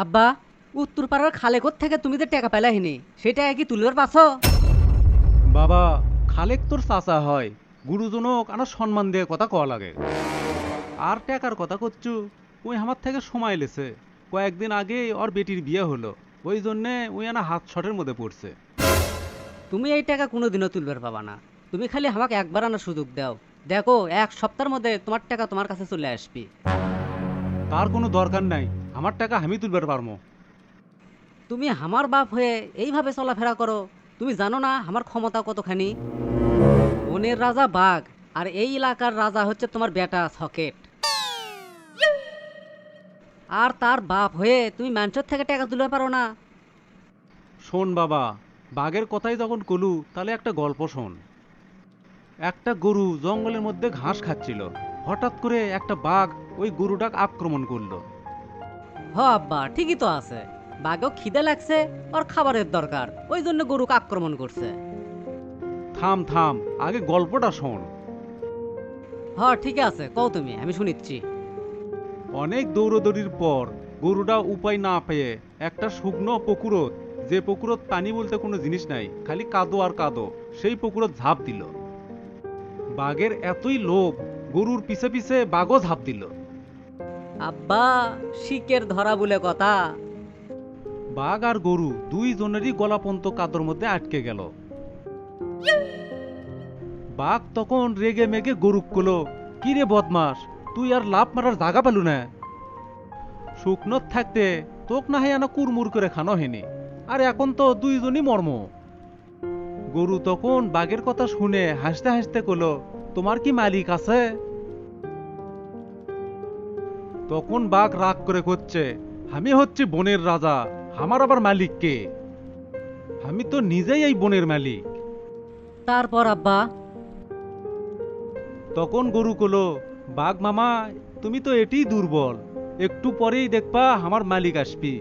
আব্বা, উত্তরপাড়ার খালেকর থেকে তুমি যে টাকা পেলাহিনি সেটা কি তুলবার পাছ? বাবা, খালেক তোর চাচা হয়। গুরুজনক আনা সম্মান দিয়ে কথা কওয়া লাগে। আর টাকার কথা করছু, ওই আমার থেকে সময় লেছে। কয়েকদিন আগে ওর বেটির বিয়ে হলো, ওই জন্যে ওই আনা হাত শটের মধ্যে পড়ছে। তুমি এই টাকা কোনোদিনও তুলবার পাবা না। তুমি খালি আমাকে একবার আনার সুযোগ দাও, দেখো এক সপ্তাহের মধ্যে তোমার টাকা তোমার কাছে চলে আসবে। তার কোনো দরকার নাই, আমার টাকা আমি তুলবার পারবো। তুমি আমার বাপ হয়ে এইভাবে চলাফেরা করো? তুমি জানো না আমার ক্ষমতা কতখানি? বনের রাজা বাঘ, আর এই এলাকার রাজা হচ্ছে তোমার বেটা সকেট। আর তার বাপ হয়ে তুমি মানুষের থেকে টাকা তুলতে পারো না? শোন বাবা, বাঘের কথাই যখন কলু তাহলে একটা গল্প শোন। একটা গরু জঙ্গলের মধ্যে ঘাস খাচ্ছিল। হঠাৎ করে একটা বাঘ ওই গরুটাকে আক্রমণ করলো। হ আব্বা, ঠিকই তো আছে। বাঘও খিদে লাগছে, ওর খাবারের দরকার, ওই জন্য গরুকে আক্রমণ করছে। থাম থাম, আগে গল্পটা শোন। হ ঠিক আছে, কও তুমি, আমি শুনিচ্ছি। অনেক দৌড়দৌড়ির পর গরুটা উপায় না পেয়ে একটা শুকনো পুকুরত, যে পুকুরত পানি বলতে কোনো জিনিস নাই, খালি কাদো আর কাদো, সেই পুকুরত ঝাঁপ দিল। বাঘের এতই লোভ, গরুর পিছে পিছে বাঘও ঝাঁপ দিল। আব্বা, শিকের ধরা বলে কথা। বাঘ আর গরু দুইজনেরই গলাপন্ত কাদোর মধ্যে আটকে গেল। বাঘ তখন রেগে মেগে গরুক কলো, কি রে বদমাস, তুই আর লাভ মারার জাগা পেলু না? শুকনোত থাকতে তোক না হয় আনা কুরমুর করে খানো হেনি, আর এখন তো দুইজনই মর্ম। গরু তখন বাঘের কথা শুনে হাসতে হাসতে কলো, তোমার কি মালিক আছে? তখন বাঘ রাগ করে করছে, আমি হচ্ছি বনের রাজা, আমার আবার মালিক কে? আমি তো নিজেই এই বনের মালিক। তারপর আব্বা? তখন গরু কলো, বাঘ মামা, তুমি তো এটিই দুর্বল, একটু পরেই দেখবা আমার মালিক আসবি।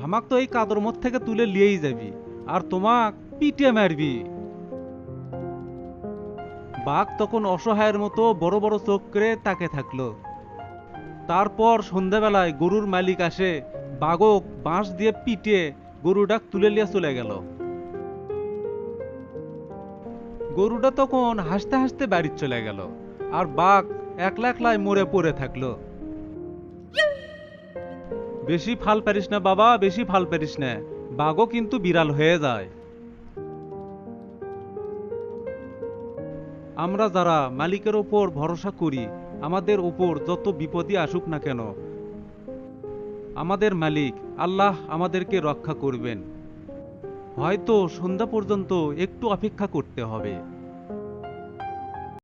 আমাক তো এই কাদর মধ্যে থেকে তুলে লিয়েই যাবি, আর তোমাক পিটিয়ে মারবি। বাঘ তখন অসহায়ের মতো বড় বড় চোখ করে তাকে থাকলো। তারপর সন্ধ্যাবেলায় গরুর মালিক আসে, বাঘক বাঁশ দিয়ে পিটিয়ে গরুটাক তুলে নিয়ে চলে গেল। গরুটা তখন হাসতে হাসতে বাড়ি চলে গেল, আর বাঘ একলা একলাই মরে পড়ে থাকলো। বেশি ফাল পারিস না বাবা, বেশি ফাল পারিস না, বাঘও কিন্তু বিড়াল হয়ে যায়। আমরা যারা মালিকের ওপর ভরসা করি, আমাদের ওপর যত বিপদই আসুক না কেন, আমাদের মালিক আল্লাহ আমাদেরকে রক্ষা করবেন। হয়তো সন্ধ্যা পর্যন্ত একটু অপেক্ষা করতে হবে।